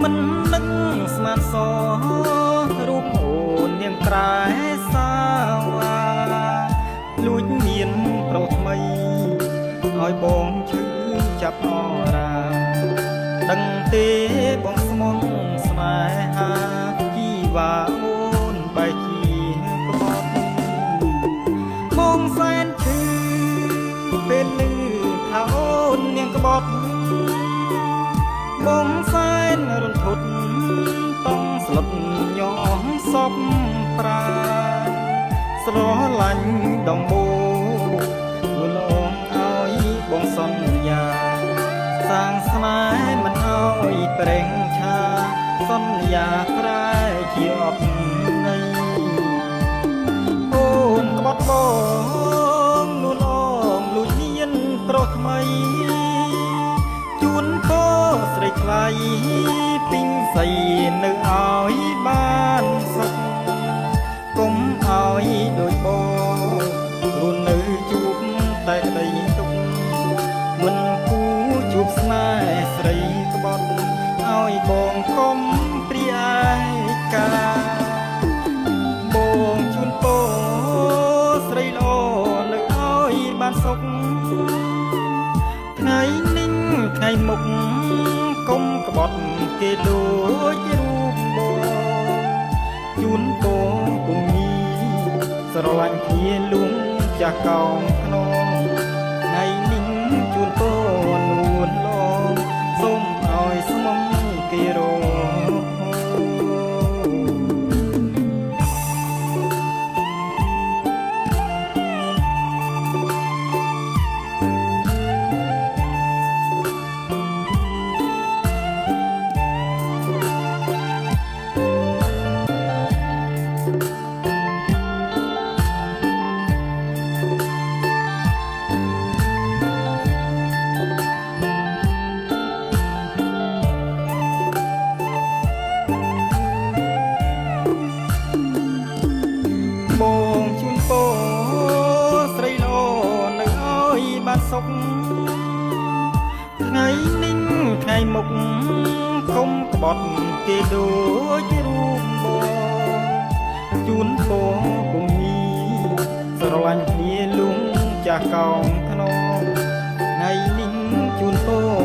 មិននឹងស្មានសរូបអូននាងត្រែសាវាលួចមានប្រុសថ្មីឲ្យបងឈឺចាប់អរាដឹងទេបងស្មងស្នេហាជីវ៉ាអូនបែកជាក្បត់បងសែនឈឺពេលលឺថាអូននាងក្បត់បងសែនរន្ធត់ต้องស្លុតញោមសពប្រាស្រឡាញ់ដំបូងលលងឲ្យបងសន្យាសាងស្នេហ៍មិនឲ្យប្រេងឆាសន្យាក្រែជាអត់ន័យអូនក្បត់បងលួលងលួចមានប្រុសថ្មីជួនពរស្រីថ្លៃពីងសៃនៅឲ្យបានសុខកុំឲ្យដូចបងរួននៅជួបតែក្តីទុកមិនគូជួបស្នេហ៍ស្រីក្បត់ឲ្យបងកុំព្រាយកាបងជួនពរស្រីល្អនៅឲ្យបានសុខថ្ងៃនេះថ្ងៃមុខកុំក្បត់គេដូចរូបបងជួនពរគំញីស្រឡាញ់គ្នាលួងចាស់កោងខ្នងថ្ងៃនេះជួនពរនួនឡងសូមឲ្យស្មងគេរងបងជួនពរស្រីល្អនៅឲ្យបានសុខថ្ងៃនេះថ្ងៃមុខកុំក្បត់គេដូចរូបបងជួនពរគំញីស្រឡាញ់គ្នាលួងចាស់កោងខ្នងថ្ងៃនេះជួនពរ